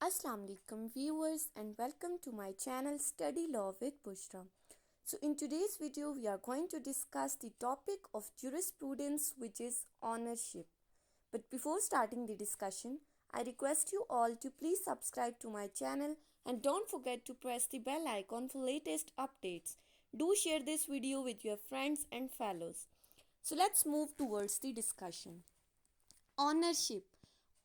Assalamu alaikum viewers and welcome to my channel Study Law with Bushra. So in today's video we are going to discuss the topic of jurisprudence, which is ownership. But before starting the discussion, I request you all to please subscribe to my channel and don't forget to press the bell icon for latest updates. Do share this video with your friends and fellows. So let's move towards the discussion.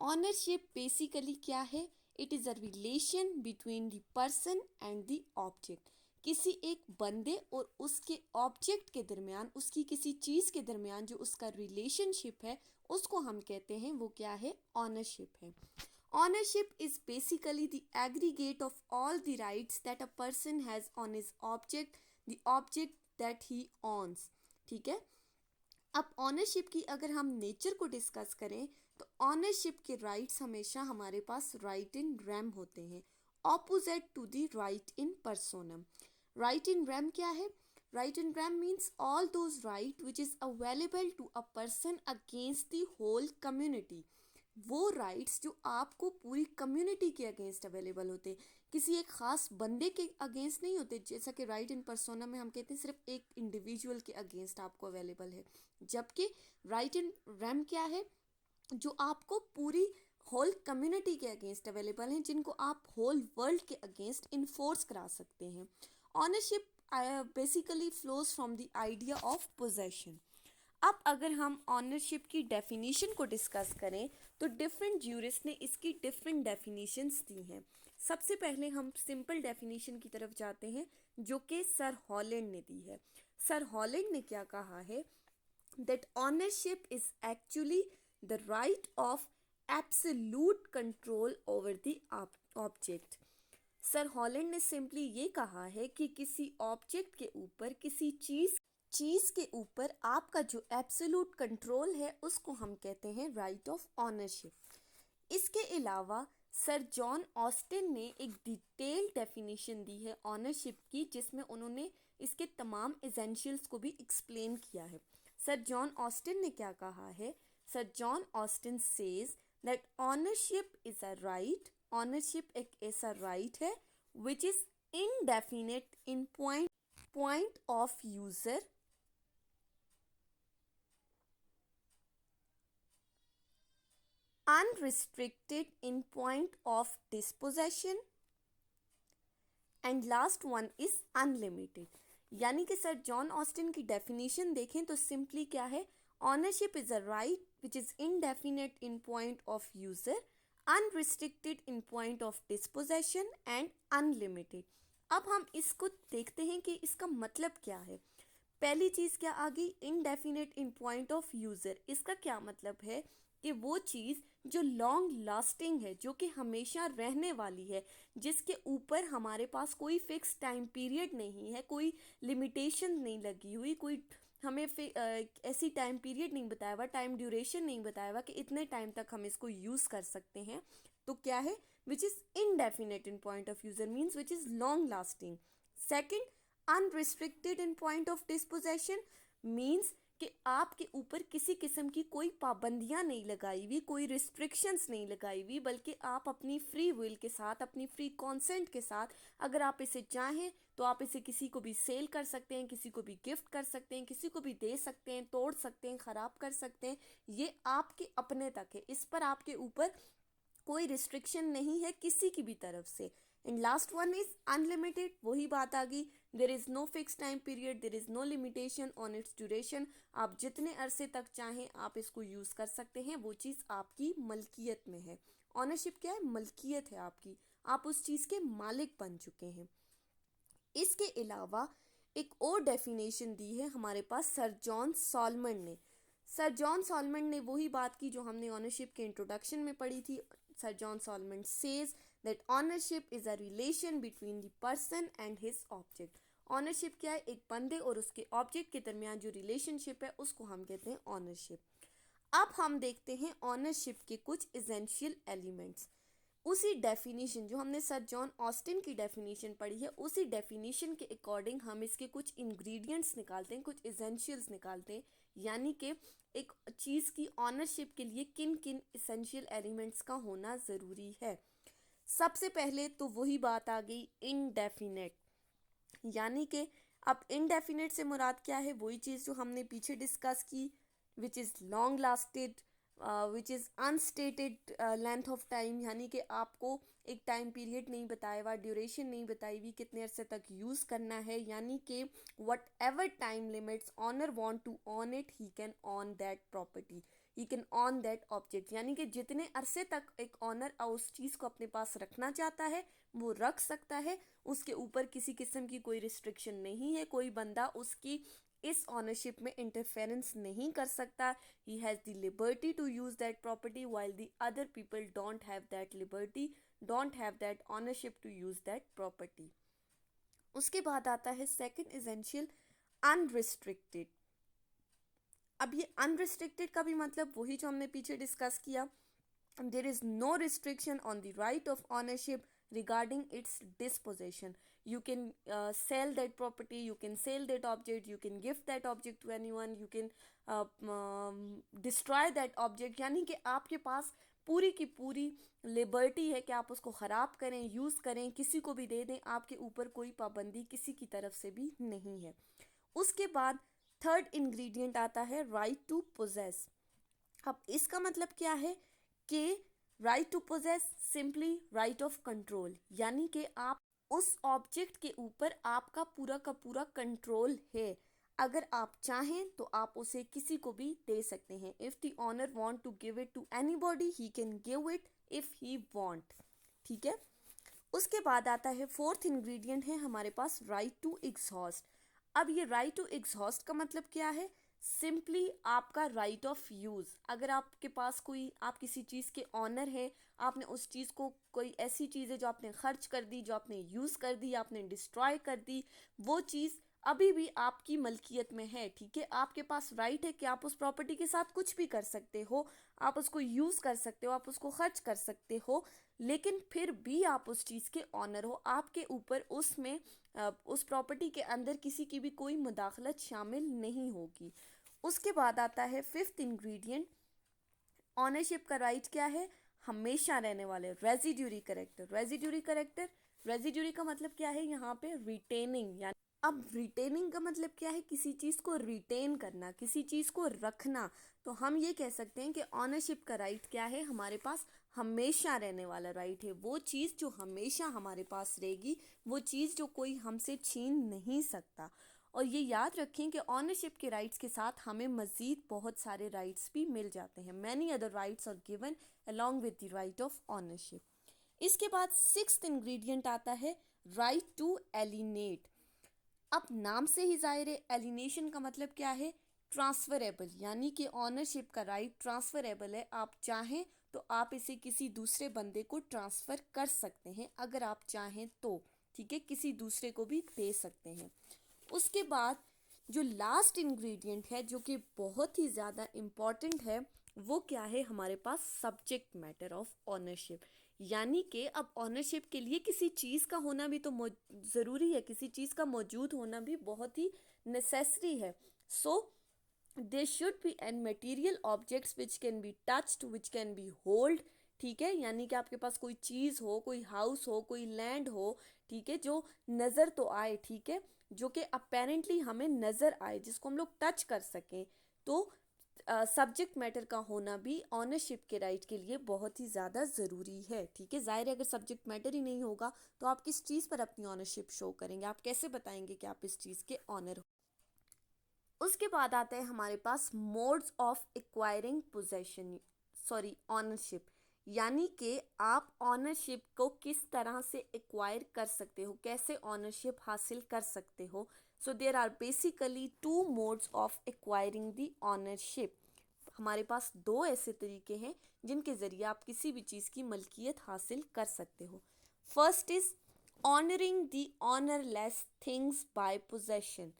Ownership basically क्या है? It is a relation between the person and the object. किसी एक बंदे और उसके object के दरमियान, उसकी किसी चीज़ के दरमियान जो उसका रिलेशनशिप है, उसको हम कहते हैं, वो क्या है? ऑनरशिप है. Ownership is basically the aggregate of all the rights that a person has on his object, the object that he owns. ठीक है. अब ऑनरशिप की अगर हम नेचर को डिस्कस करें तो ऑनरशिप के राइट्स हमेशा हमारे पास राइट इन रेम होते हैं, opposite to the right in personam. Right in rem क्या है? Right in rem means all those right which is available to a person against the whole community. वो rights जो आपको पूरी कम्युनिटी के against available होते हैं, किसी एक ख़ास बंदे के अगेंस्ट नहीं होते. जैसा कि राइट इन पर्सोना में हम कहते हैं सिर्फ एक इंडिविजुअल के अगेंस्ट आपको अवेलेबल है, जबकि राइट इन रेम क्या है? जो आपको पूरी होल कम्युनिटी के अगेंस्ट अवेलेबल हैं, जिनको आप होल वर्ल्ड के अगेंस्ट इन्फोर्स करा सकते हैं. Ownership basically flows from the idea of possession. अब अगर हम ऑनरशिप की डेफिनेशन को डिस्कस करें तो डिफरेंट ज्यूरिस्ट ने इसकी डिफरेंट डेफिनेशंस दी हैं. सबसे पहले हम सिंपल डेफिनेशन की तरफ जाते हैं जो कि सर हॉलैंड ने दी है. सर हॉलैंड ने क्या कहा है? That ownership is actually the right of absolute control over the object. Sir Holland ने सिंपली ये कहा है कि किसी ऑब्जेक्ट के ऊपर, किसी चीज़ के ऊपर आपका जो एब्सोल्यूट कंट्रोल है उसको हम कहते हैं राइट ऑफ ऑनरशिप. इसके अलावा सर जॉन ऑस्टिन ने एक डिटेल डेफिनेशन दी है ऑनरशिप की, जिसमें उन्होंने इसके तमाम एसेंशियल्स को भी एक्सप्लेन किया है. सर जॉन ऑस्टिन ने क्या कहा है? Sir John Austin says that ownership is a right. Ownership एक ऐसा राइट है which is indefinite in point of user, unrestricted in point of dispossession, and last one is unlimited. यानी कि sir John Austin की definition देखें तो simply क्या है? Ownership is a right which is indefinite in point of user, unrestricted in point of disposition and unlimited. अब हम इसको देखते हैं कि इसका मतलब क्या है. पहली चीज़ क्या आ गई? Indefinite in point of user. इसका क्या मतलब है? कि वो चीज़ जो लॉन्ग लास्टिंग है, जो कि हमेशा रहने वाली है, जिसके ऊपर हमारे पास कोई फिक्स टाइम पीरियड नहीं है, कोई लिमिटेशन नहीं लगी हुई, कोई हमें ऐसी टाइम पीरियड नहीं बताया हुआ, टाइम ड्यूरेशन नहीं बताया हुआ कि इतने टाइम तक हम इसको यूज़ कर सकते हैं. तो क्या है? Which is indefinite in point of user means which is long lasting. Second, unrestricted in point of disposition means कि आपके ऊपर किसी किस्म की कोई पाबंदियां नहीं लगाई हुई, कोई रिस्ट्रिक्शंस नहीं लगाई हुई, बल्कि आप अपनी फ्री विल के साथ, अपनी फ्री कॉन्सेंट के साथ, अगर आप इसे चाहें तो आप इसे किसी को भी सेल कर सकते हैं, किसी को भी गिफ्ट कर सकते हैं, किसी को भी दे सकते हैं, तोड़ सकते हैं, ख़राब कर सकते हैं. ये आपके अपने तक है, इस पर आपके ऊपर कोई रिस्ट्रिक्शन नहीं है किसी की भी तरफ से. And last one is unlimited. वही बात आ गई, there is no fix time period, there is no limitation on its duration. आप जितने अरसे तक चाहें आप इसको यूज़ कर सकते हैं, वो चीज़ आपकी मलकियत में है. ऑनरशिप क्या है? मलकियत है आपकी, आप उस चीज़ के मालिक बन चुके हैं. इसके अलावा एक और डेफिनेशन दी है हमारे पास सर जॉन सॉलमन ने. सर जॉन सॉलमन ने वही बात की जो हमने ऑनरशिप के इंट्रोडक्शन में पढ़ी थी. Sir John Solomon says that ownership is a relation between the person and his object. Ownership क्या है? एक बंदे और उसके ऑब्जेक्ट के दरमियान जो रिलेशनशिप है उसको हम कहते हैं ऑनरशिप. अब हम देखते हैं ऑनरशिप के कुछ एसेंशियल एलिमेंट्स. उसी डेफिनेशन जो हमने सर जॉन ऑस्टिन की डेफिनेशन पढ़ी है, उसी डेफिनेशन के अकॉर्डिंग हम इसके कुछ इंग्रेडिएंट्स निकालते हैं, कुछ एसेंशियल्स निकालते हैं. यानी कि एक चीज़ की ऑनरशिप के लिए किन किन एसेंशियल एलिमेंट्स का होना ज़रूरी है. सबसे पहले तो वही बात आ गई इनडेफिनेट, यानी कि अब इनडेफिनेट से मुराद क्या है, वही चीज़ जो हमने पीछे डिस्कस की, which is long lasted, which is unstated length of time, यानी कि आपको एक टाइम पीरियड नहीं बताया हुआ, ड्यूरेशन नहीं बताई हुई कितने अरसे तक यूज़ करना है, यानी कि whatever time limits owner want to own it he can own that property, he can own that object, यानी कि जितने अरसे तक एक ऑनर उस चीज़ को अपने पास रखना चाहता है वो रख सकता है, उसके ऊपर किसी किस्म की कोई रिस्ट्रिक्शन नहीं है, कोई बंदा उसकी इस ऑनरशिप में इंटरफेरेंस नहीं कर सकता। He has the liberty to use that property while the other people don't have that liberty, don't have that ownership to use that property. उसके बाद आता है सेकंड एसेंशियल, अनरिस्ट्रिक्टेड। अब ये अनरिस्ट्रिक्टेड का भी मतलब वही जो हमने पीछे डिस्कस किया, there is no restriction on the right of ownership regarding its disposition. You can sell that property, you can sell that object, you can give that object to anyone, you can destroy that object, यानी कि आपके पास पूरी की पूरी liberty है कि आप उसको ख़राब करें, यूज़ करें, किसी को भी दे दें, आपके ऊपर कोई पाबंदी किसी की तरफ से भी नहीं है। उसके बाद थर्ड इंग्रेडिएंट आता है राइट टू पोजेस। अब इसका मतलब क्या है कि right to possess simply right of control, यानी कि आप उस ऑब्जेक्ट के ऊपर आपका पूरा का पूरा कंट्रोल है, अगर आप चाहें तो आप उसे किसी को भी दे सकते हैं। If the owner want to give it to anybody he can give it if he want, ठीक है। उसके बाद आता है फोर्थ इंग्रेडिएंट है हमारे पास राइट टू एग्जॉस्ट। अब ये राइट टू एग्जॉस्ट का मतलब क्या है, सिंपली आपका राइट ऑफ यूज़, अगर आपके पास कोई, आप किसी चीज़ के ऑनर है, आपने उस चीज़ को, कोई ऐसी चीज़ है जो आपने खर्च कर दी, जो आपने यूज़ कर दी, आपने डिस्ट्रॉय कर दी, वो चीज़ अभी भी आपकी मलकियत में है, ठीक है। आपके पास राइट है कि आप उस प्रॉपर्टी के साथ कुछ भी कर सकते हो, आप उसको यूज़ कर सकते हो, आप उसको खर्च कर सकते हो, लेकिन फिर भी आप उस चीज़ के ऑनर हो, आपके ऊपर उसमें उस प्रॉपर्टी के अंदर किसी की भी कोई मुदाखलत शामिल नहीं होगी। उसके बाद आता है फिफ्थ इंग्रेडिएंट, ऑनरशिप का राइट क्या है, हमेशा रहने वाले रेजिड्यूरी करेक्टर। रेजिड्यूरी का मतलब क्या है यहाँ पे, रिटेनिंग, यानी अब रिटेनिंग का मतलब क्या है, किसी चीज़ को रिटेन करना, किसी चीज़ को रखना। तो हम ये कह सकते हैं कि ऑनरशिप का राइट क्या है, हमारे पास हमेशा रहने वाला राइट है, वो चीज़ जो हमेशा हमारे पास रहेगी, वो चीज़ जो कोई हमसे छीन नहीं सकता। और ये याद रखें कि ऑनरशिप के राइट्स के साथ हमें मज़ीद बहुत सारे राइट्स भी मिल जाते हैं, many other rights are given along with the right of ownership. इसके बाद सिक्स्थ इंग्रेडिएंट आता है राइट टू एलिनेट। अब नाम से ही जाहिर है, एलिनेशन का मतलब क्या है, ट्रांसफरेबल, यानी कि ऑनरशिप का राइट ट्रांसफरेबल है, आप चाहें तो आप इसे किसी दूसरे बंदे को ट्रांसफ़र कर सकते हैं, अगर आप चाहें तो, ठीक है, किसी दूसरे को भी दे सकते हैं। उसके बाद जो लास्ट इंग्रेडिएंट है जो कि बहुत ही ज़्यादा इम्पॉर्टेंट है, वो क्या है हमारे पास, सब्जेक्ट मैटर ऑफ ऑनरशिप, यानी कि अब ऑनरशिप के लिए किसी चीज़ का होना भी तो ज़रूरी है, किसी चीज़ का मौजूद होना भी बहुत ही नेसेसरी है। So there should be an material objects which can be touched, which can be hold, ठीक है, यानी कि आपके पास कोई चीज़ हो, कोई हाउस हो, कोई लैंड हो, ठीक है, जो नज़र तो आए, ठीक है, जो कि अपेरेंटली हमें नज़र आए, जिसको हम लोग टच कर सकें। तो सब्जेक्ट मैटर का होना भी ऑनरशिप के राइट के लिए बहुत ही ज़्यादा ज़रूरी है, ठीक है। ज़ाहिर है अगर सब्जेक्ट मैटर ही नहीं होगा तो आप किस चीज़ पर अपनी ऑनरशिप शो करेंगे, आप कैसे बताएंगे कि आप इस चीज़ के ऑनर हो। उसके बाद आता है हमारे पास modes of acquiring possession, sorry ownership, यानी कि आप ऑनरशिप को किस तरह से एक्वायर कर सकते हो, कैसे ऑनरशिप हासिल कर सकते हो। So there are basically two modes of acquiring the ownership. हमारे पास दो ऐसे तरीके हैं जिनके ज़रिए आप किसी भी चीज़ की मलकियत हासिल कर सकते हो। First is owning the ownerless things by possession.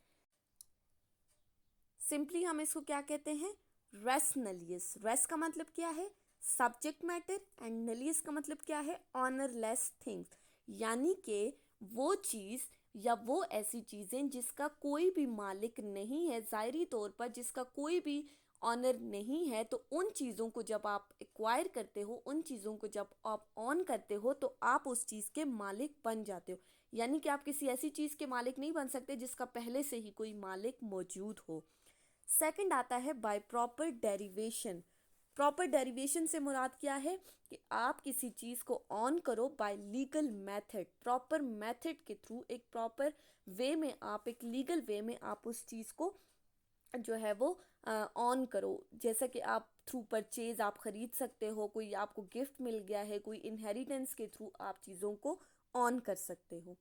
Simply हम इसको क्या कहते हैं, रेस नलियस। रेस का मतलब क्या है, सब्जेक्ट मैटर, एंड नलियस का मतलब क्या है, ऑनरलेस थिंग्स, यानी कि वो चीज़ या वो ऐसी चीज़ें जिसका कोई भी मालिक नहीं है, ज़ाहिरी तौर पर जिसका कोई भी ऑनर नहीं है, तो उन चीज़ों को जब आप एक्वायर करते हो, उन चीज़ों को जब आप ऑन करते हो, तो आप उस चीज़ के मालिक बन जाते हो। यानी कि आप किसी ऐसी चीज़ के मालिक नहीं बन सकते जिसका पहले से ही कोई मालिक मौजूद हो। सेकंड आता है by proper derivation. Proper derivation से मुराद क्या है कि आप किसी चीज़ को ऑन करो bye legal method, proper method के थ्रू, एक प्रॉपर वे में, आप एक लीगल वे में आप उस चीज़ को जो है वो ऑन करो। जैसा कि आप थ्रू परचेज आप ख़रीद सकते हो, कोई आपको गिफ्ट मिल गया है, कोई इनहेरिटेंस के थ्रू आप चीज़ों को ऑन कर सकते हो।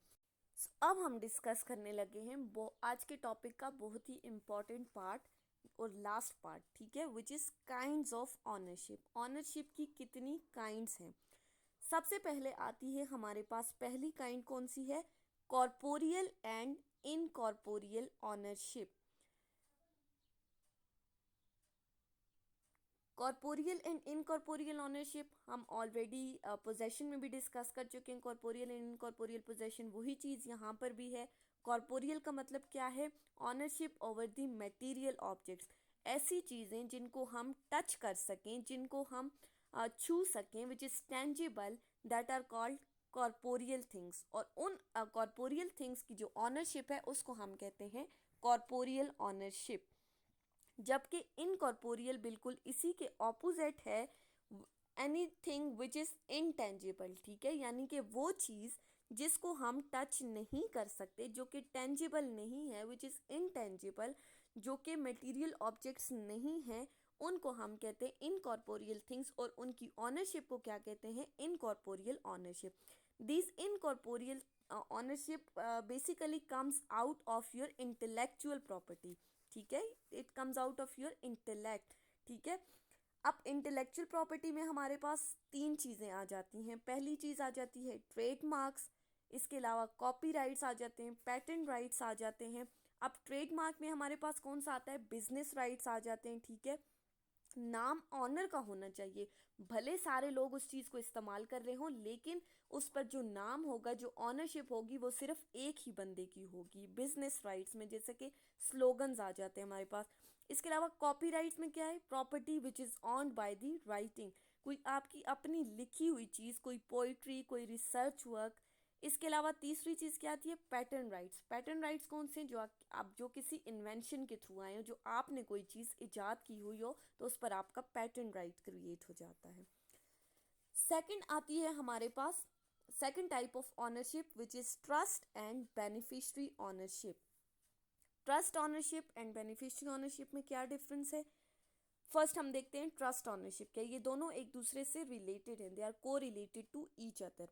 अब हम डिस्कस करने लगे हैं आज के टॉपिक का बहुत ही इम्पॉर्टेंट पार्ट और लास्ट पार्ट, ठीक है, which is kinds of ownership. Ownership की कितनी काइंड्स हैं? सबसे पहले आती है हमारे पास पहली काइंड, कौन सी है? Corporeal and incorporeal ownership. Corporeal and incorporeal ownership हम ऑलरेडी पोजेशन में भी डिस्कस कर चुके हैं। कॉर्पोरियल एंड इनकॉर्पोरियल पोजेशन वही चीज़ यहाँ पर भी है। कॉर्पोरियल का मतलब क्या है? Ownership over the material objects, ऐसी चीज़ें जिनको हम टच कर सकें, जिनको हम छू सकें, which is tangible, that are called corporeal things. और उन कॉर्पोरियल थिंग्स की जो ऑनरशिप है उसको हम कहते हैं कॉर्पोरियल ऑनरशिप। जबकि इनकॉर्पोरियल बिल्कुल इसी के ऑपोजिट है, एनीथिंग विच इज़ इनटेंजिबल, ठीक है, यानी कि वो चीज़ जिसको हम टच नहीं कर सकते, जो कि टेंजिबल नहीं है, विच इज़ इनटेंजिबल, जो कि मटेरियल ऑब्जेक्ट्स नहीं हैं, उनको हम कहते हैं इनकॉर्पोरियल थिंग्स। और उनकी ऑनरशिप को क्या कहते हैं? Incorporeal ownership. This incorporeal ownership basically comes out of your intellectual property, ठीक है, it comes out of your intellect, ठीक है। अब इंटेलेक्चुअल प्रॉपर्टी में हमारे पास तीन चीज़ें आ जाती हैं। पहली चीज़ आ जाती है ट्रेडमार्क्स, इसके अलावा कॉपीराइट्स आ जाते हैं, पेटेंट राइट्स आ जाते हैं। अब ट्रेडमार्क में हमारे पास कौन सा आता है? बिजनेस राइट्स आ जाते हैं, ठीक है। नाम ऑनर का होना चाहिए, भले सारे लोग उस चीज़ को इस्तेमाल कर रहे हों, लेकिन उस पर जो नाम होगा, जो ऑनरशिप होगी, वो सिर्फ एक ही बंदे की होगी। बिजनेस राइट्स में जैसे कि स्लोगन्स आ जाते हैं हमारे पास। इसके अलावा कॉपीराइट्स में क्या है? Property which is owned by the writing, कोई आपकी अपनी लिखी हुई चीज़, कोई पोइट्री, कोई रिसर्च वर्क। इसके अलावा तीसरी चीज़ क्या आती है? Pattern rights. पैटर्न राइट्स कौन से? जो आप जो किसी इन्वेंशन के थ्रू आए हो, जो आपने कोई चीज़ इजाद की हुई हो, तो उस पर आपका पैटर्न राइट क्रिएट हो जाता है। सेकंड आती है हमारे पास second type of ownership, which is trust and beneficiary ownership. Trust ownership and beneficiary ownership में क्या डिफरेंस है? फर्स्ट हम देखते हैं ट्रस्ट ऑनरशिप क्या। ये दोनों एक दूसरे से रिलेटेड हैं, they are correlated to each other.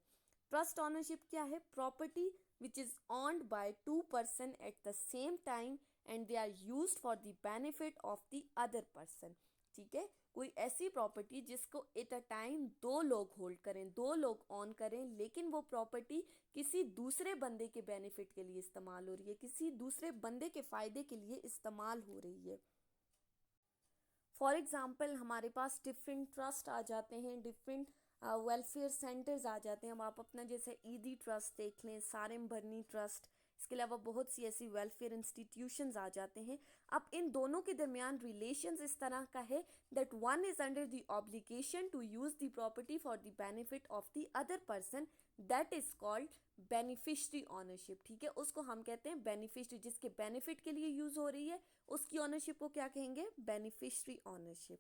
Trust ownership क्या है? Property which is owned by two person at the same time and they are used for the benefit of the other person, ठीक है। कोई ऐसी property जिसको at a time दो लोग hold करें, दो लोग ऑन करें, लेकिन वो प्रॉपर्टी किसी दूसरे बंदे के बेनिफिट के लिए इस्तेमाल हो रही है, किसी दूसरे बंदे के फ़ायदे के लिए इस्तेमाल हो रही है। फॉर एग्ज़ाम्पल हमारे पास डिफरेंट ट्रस्ट आ जाते हैं, डिफरेंट वेलफेयर सेंटर्स आ जाते हैं। हम आप अपना जैसे ईदी ट्रस्ट देख लें, सारिम भरनी ट्रस्ट, इसके अलावा बहुत सी ऐसी वेलफेयर इंस्टीट्यूशंस आ जाते हैं। अब इन दोनों के दरमियान रिलेशंस इस तरह का है that one is under the obligation to use the property for the benefit of the other person, that is called beneficiary ownership, ठीक है। उसको हम कहते हैं बेनिफिशरी, जिसके बेनिफिट के लिए यूज़ हो रही है, उसकी ऑनरशिप को क्या कहेंगे? Beneficiary ownership.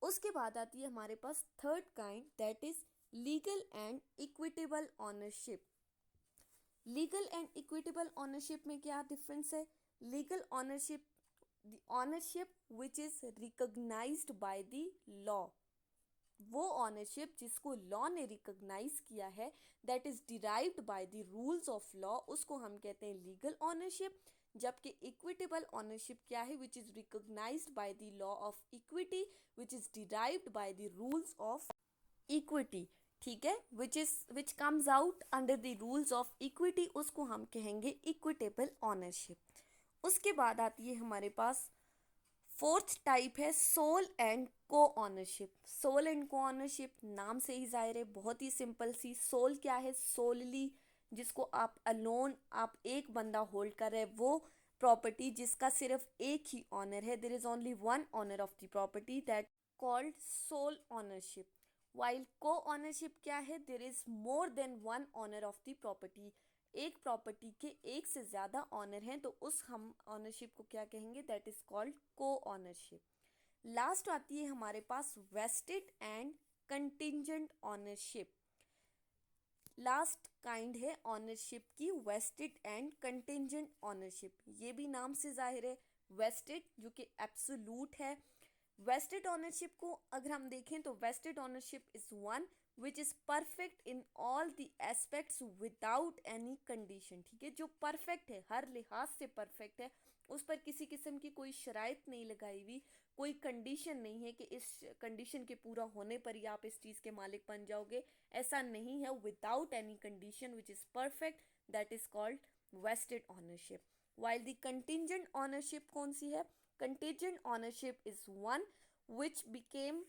उसके बाद आती है हमारे पास third kind, that is legal and equitable ownership. Legal and equitable ownership में क्या डिफरेंस है? Legal ownership, the ownership which is recognised by the law, वो ऑनरशिप जिसको लॉ ने रिकॉग्नाइज किया है, that is derived by the rules of law, उसको हम कहते हैं लीगल ऑनरशिप। जबकि इक्विटेबल ऑनरशिप क्या है? Which is recognised by the law of equity, which is derived by the rules of equity, ठीक है, which comes out under the rules of equity, उसको हम कहेंगे इक्विटेबल ऑनरशिप। उसके बाद आती है हमारे पास फोर्थ टाइप है सोल एंड को ऑनरशिप। सोल एंड को ऑनरशिप नाम से ही जाहिर है, बहुत ही सिंपल सी। सोल क्या है? सोलली, जिसको आप अलोन, आप एक बंदा होल्ड कर रहे, वो प्रॉपर्टी जिसका सिर्फ एक ही ऑनर है, there is only one owner of the property, that called sole ownership. While co ownership क्या है, there is more than one owner of the property. एक प्रॉपर्टी के एक से ज़्यादा ऑनर हैं तो उस हम ऑनरशिप को क्या कहेंगे, that is called co ownership. Last आती है हमारे पास vested and contingent ownership. Last kind है ऑनरशिप की वेस्टेड एंड कंटिंजेंट ऑनरशिप। ये भी नाम से जाहिर है, वेस्टेड जो कि एब्सोल्यूट है। वेस्टेड ऑनरशिप को अगर हम देखें तो vested ownership is one which is perfect in all the aspects without any condition. ठीक है, जो परफेक्ट है, हर लिहाज से परफेक्ट है, उस पर किसी किस्म की कोई शराइत नहीं लगाई हुई, कोई कंडीशन नहीं है कि इस कंडीशन के पूरा होने पर ही आप इस चीज़ के मालिक बन जाओगे, ऐसा नहीं है। Without any condition which is perfect, that is called vested ownership. While the contingent ownership कौन सी है, contingent ownership is one which became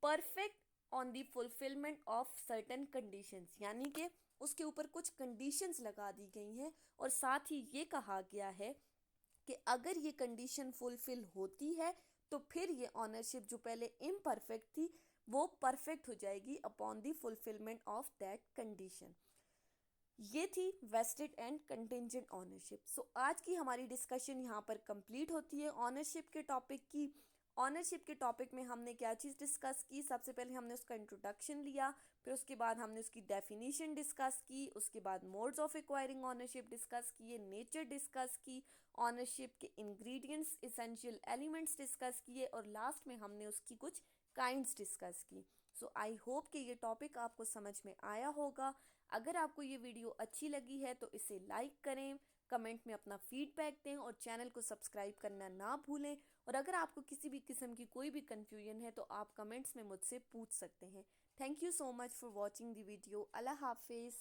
perfect on the fulfilment of certain conditions. यानी कि उसके ऊपर कुछ कंडीशंस लगा दी गई हैं और साथ ही ये कहा गया है कि अगर ये कंडीशन फुलफिल होती है तो फिर ये ऑनरशिप जो पहले इम्परफेक्ट थी वो परफेक्ट हो जाएगी upon the fulfilment of that condition. ये थी वेस्टेड एंड कंटिंजेंट ऑनरशिप। सो आज की हमारी डिस्कशन यहाँ पर कंप्लीट होती है ऑनरशिप के टॉपिक की। ऑनरशिप के टॉपिक में हमने क्या चीज़ डिस्कस की, सबसे पहले हमने उसका इंट्रोडक्शन लिया, फिर उसके बाद हमने उसकी डेफिनेशन डिस्कस की, उसके बाद modes of acquiring ownership discuss किए, नेचर डिस्कस की, ऑनरशिप के इंग्रेडिएंट्स एसेंशियल एलिमेंट्स डिस्कस किए और लास्ट में हमने उसकी कुछ काइंड्स डिस्कस की। सो आई होप कि ये टॉपिक आपको समझ में आया होगा। अगर आपको ये वीडियो अच्छी लगी है तो इसे लाइक करें, कमेंट में अपना फीडबैक दें और चैनल को सब्सक्राइब करना ना भूलें। और अगर आपको किसी भी किस्म की कोई भी कन्फ्यूजन है तो आप कमेंट्स में मुझसे पूछ सकते हैं। Thank you so much for watching the video. अल्लाह हाफिज़।